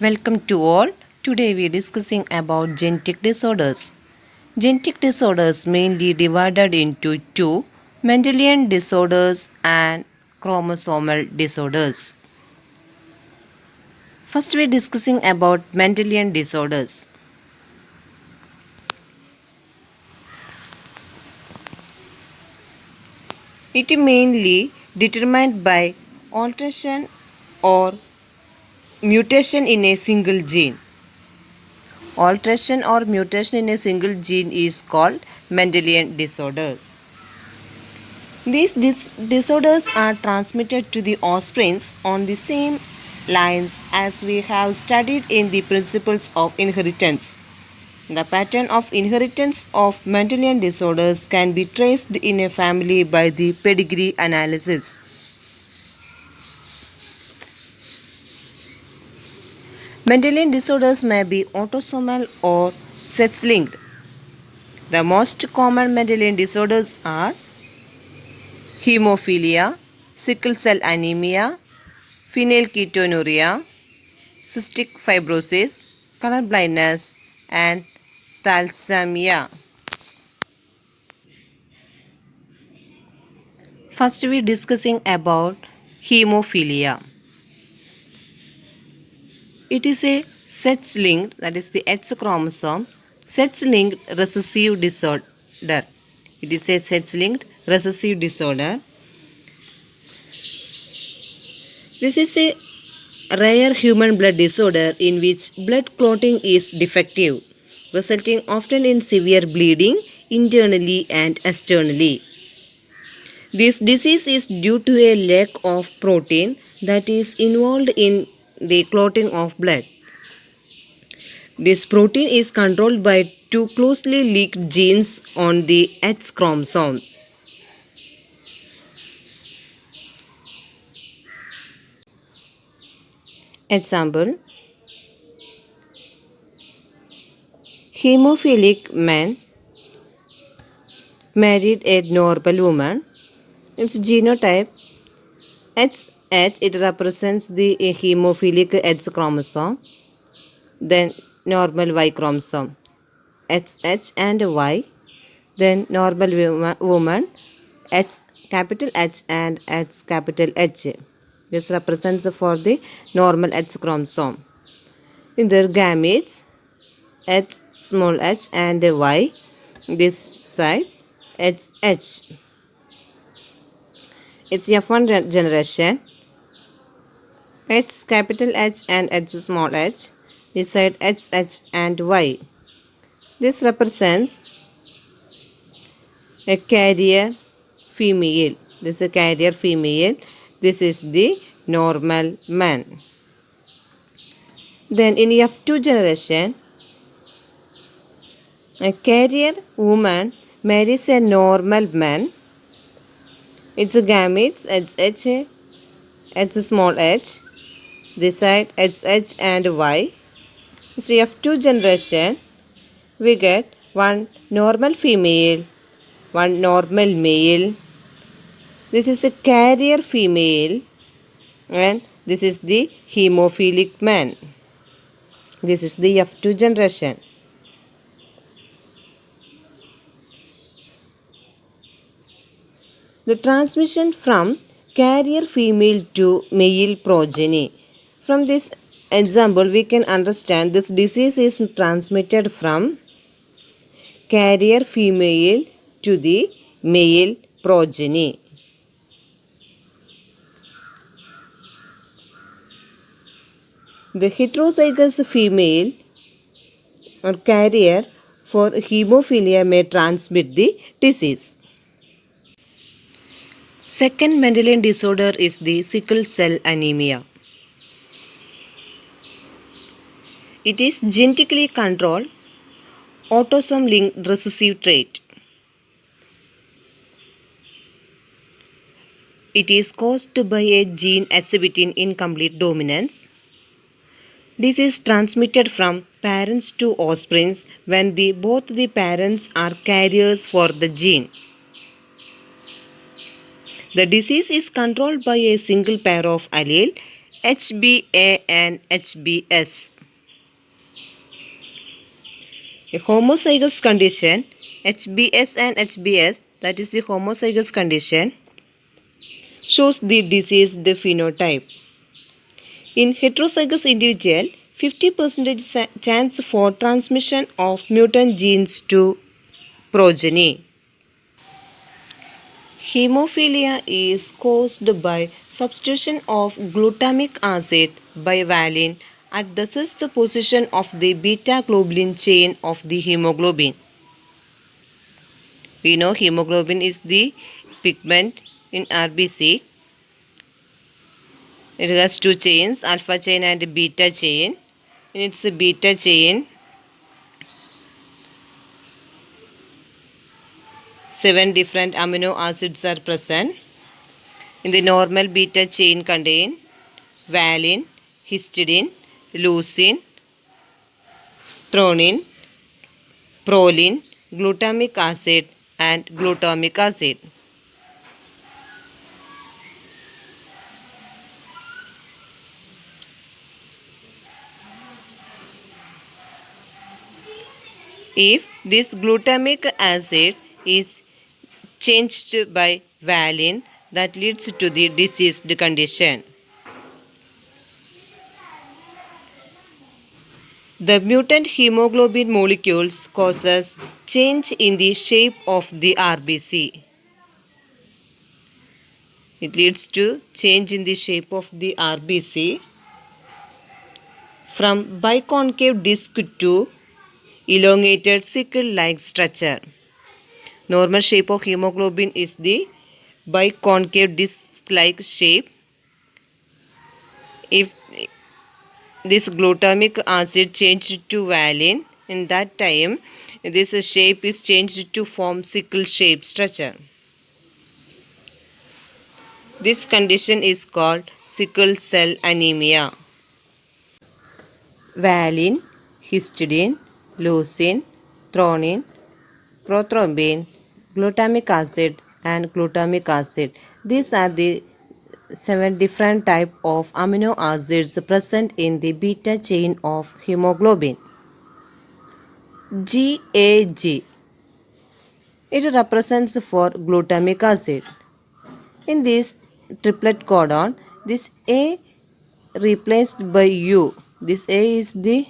Welcome to all. Today we are discussing about genetic disorders. Genetic disorders mainly divided into two: Mendelian disorders and chromosomal disorders. First we are discussing about Mendelian disorders. It is mainly determined by alteration or mutation in a single gene. Alteration or mutation in a single gene is called Mendelian disorders. These disorders are transmitted to the offsprings on the same lines as we have studied in the principles of inheritance. The pattern of inheritance of Mendelian disorders can be traced in a family by the pedigree analysis. Mendelian disorders may be autosomal or sex-linked. The most common Mendelian disorders are hemophilia, sickle cell anemia, phenylketonuria, cystic fibrosis, color blindness, and thalassemia. First, we are discussing about hemophilia. It is a sex-linked, that is the X chromosome, sex-linked recessive disorder. It is a sex-linked recessive disorder. This is a rare human blood disorder in which blood clotting is defective, resulting often in severe bleeding internally and externally. This disease is due to a lack of protein that is involved in the clotting of blood. This protein is controlled by two closely linked genes on the X chromosomes. Example: hemophilic man married a normal woman. Its genotype XX, it represents the hemophilic X chromosome, then normal Y chromosome, XX and Y, then normal woman, H capital H and H capital H. This represents for the normal X chromosome. In their gametes, H small h and Y, this side HH. It's F1 generation, H capital H and H small h, this side HH and Y. This represents a carrier female. This is a carrier female. This is the normal man. Then in F2 generation, a carrier woman marries a normal man. Its gametes HH, H small h, this side HH and Y. So F2 generation, we get one normal female, one normal male. This is a carrier female and this is the hemophilic man. This is the F2 generation. The transmission from carrier female to male progeny. From this example, we can understand this disease is transmitted from carrier female to the male progeny. The heterozygous female or carrier for hemophilia may transmit the disease. Second Mendelian disorder is the sickle cell anemia. It is genetically controlled autosome-linked recessive trait. It is caused by a gene exhibiting incomplete dominance. This is transmitted from parents to offspring when both the parents are carriers for the gene. The disease is controlled by a single pair of allele HbA and HbS. A homozygous condition, HbS and HbS, that is the homozygous condition, shows the diseased phenotype. In heterozygous individual, 50% chance for transmission of mutant genes to progeny. Hemophilia is caused by substitution of glutamic acid by valine at the sixth position of the beta globulin chain of the hemoglobin. We know hemoglobin is the pigment in RBC. It has two chains, alpha chain and beta chain. In its beta chain, 7 different amino acids are present. In the normal beta chain contain valine, histidine, leucine, threonine, proline, glutamic acid and glutamic acid. If this glutamic acid is changed by valine, that leads to the diseased condition. The mutant hemoglobin molecules causes change in the shape of the RBC. It leads to change in the shape of the RBC from biconcave disc to elongated sickle-like structure. Normal shape of hemoglobin is the biconcave disc-like shape. If this glutamic acid changed to valine, in that time this shape is changed to form sickle shape structure. This condition is called sickle cell anemia. Valine, histidine, leucine, threonine, prothrombin, glutamic acid and glutamic acid. These are the 7 different type of amino acids present in the beta chain of hemoglobin. GAG. It represents for glutamic acid. In this triplet codon, this A replaced by U. This A is the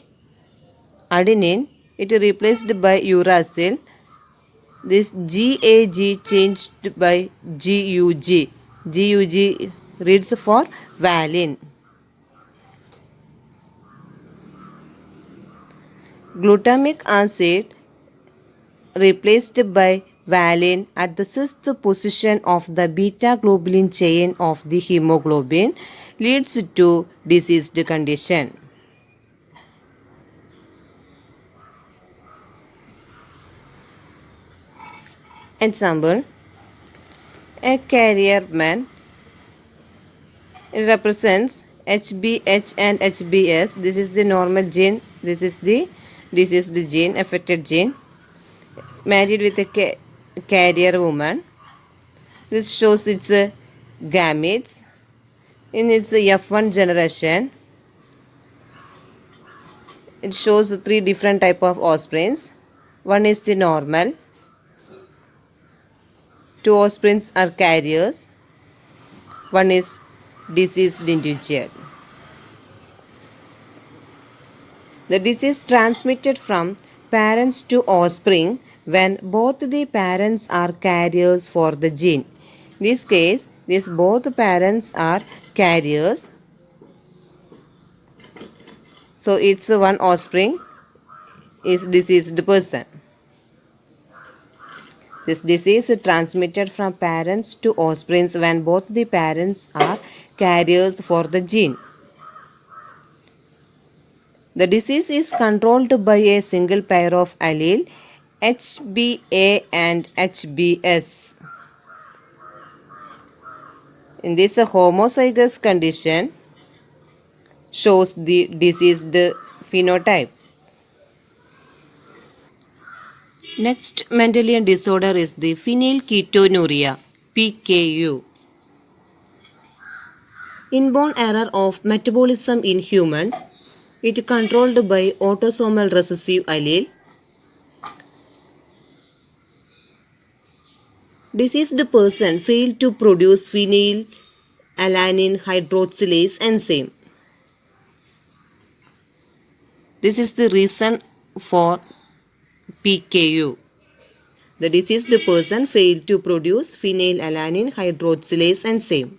adenine. It replaced by uracil. This GAG changed by GUG. GUG reads for valine. Glutamic acid replaced by valine at the sixth position of the beta globulin chain of the hemoglobin leads to diseased condition. Example, a carrier man. It represents HbH and HbS. This is the normal gene. This is the diseased gene, affected gene. Married with a carrier woman. This shows its gametes. In its F1 generation, it shows 3 different type of offsprings. One is the normal. 2 offsprings are carriers. One is diseased individual. The disease transmitted from parents to offspring when both the parents are carriers for the gene. In this case, both parents are carriers. So its one offspring is diseased person. This disease is transmitted from parents to offsprings when both the parents are carriers for the gene. The disease is controlled by a single pair of allele, HbA and HbS. In this homozygous condition shows the diseased phenotype. Next Mendelian disorder is the phenylketonuria, PKU. Inborn error of metabolism in humans. It controlled by autosomal recessive allele. Diseased person failed to produce phenylalanine hydroxylase enzyme. This is the reason for PKU. The diseased person failed to produce phenylalanine hydroxylase enzyme.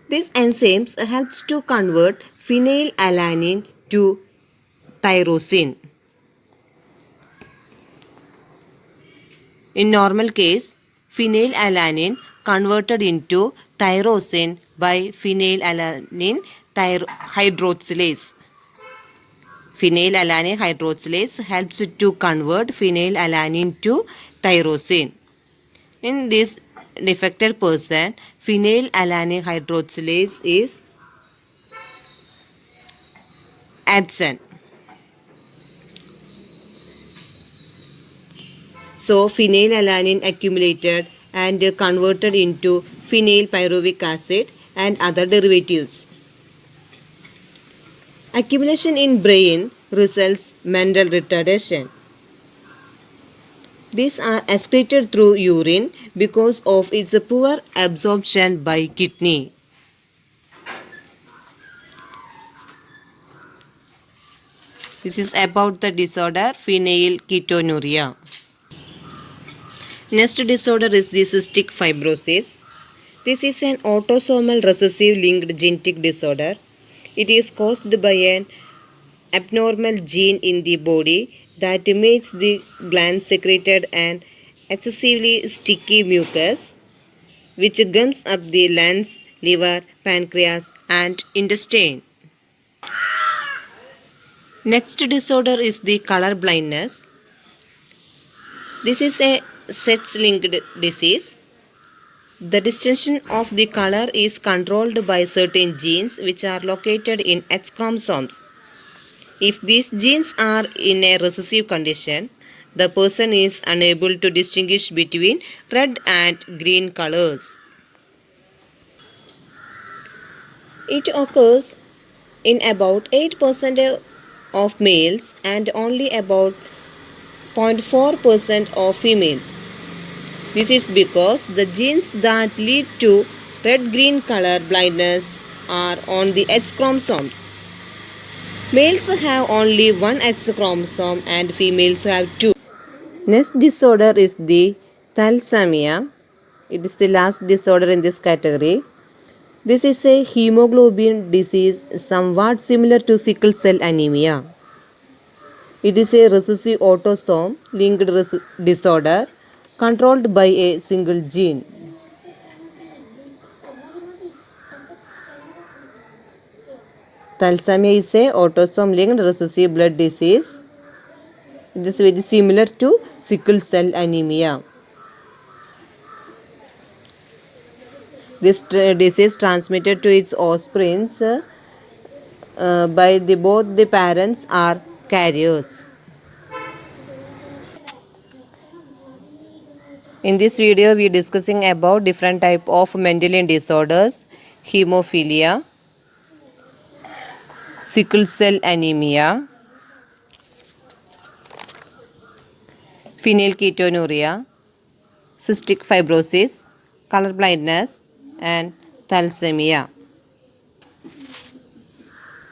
This enzyme helps to convert phenylalanine to tyrosine. In normal case, phenylalanine converted into tyrosine by phenylalanine hydroxylase. Phenylalanine hydroxylase helps to convert phenylalanine to tyrosine. In this defected person, phenylalanine hydroxylase is absent. So phenylalanine accumulated and converted into phenylpyruvic acid and other derivatives. Accumulation in brain results mental retardation. These are excreted through urine because of its poor absorption by kidney. This is about the disorder phenylketonuria. Next disorder is the cystic fibrosis. This is an autosomal recessive linked genetic disorder. It is caused by an abnormal gene in the body that makes the gland secreted an excessively sticky mucus which gums up the lungs, liver, pancreas and intestine. Next disorder is the color blindness. This is a sex-linked disease. The distinction of the color is controlled by certain genes which are located in X chromosomes. If these genes are in a recessive condition, the person is unable to distinguish between red and green colors. It occurs in about 8% of males and only about 0.4% of females. This is because the genes that lead to red-green color blindness are on the X chromosomes. Males have only one X chromosome and females have two. Next disorder is the thalassemia. It is the last disorder in this category. This is a hemoglobin disease somewhat similar to sickle cell anemia. It is a recessive autosome linked disorder controlled by a single gene. Thalassemia is a autosome linked recessive blood disease. It is very similar to sickle cell anemia. This disease transmitted to its offspring by both the parents are carriers. In this video, we are discussing about different type of Mendelian disorders: hemophilia, sickle cell anemia, phenylketonuria, cystic fibrosis, color blindness, and thalassemia.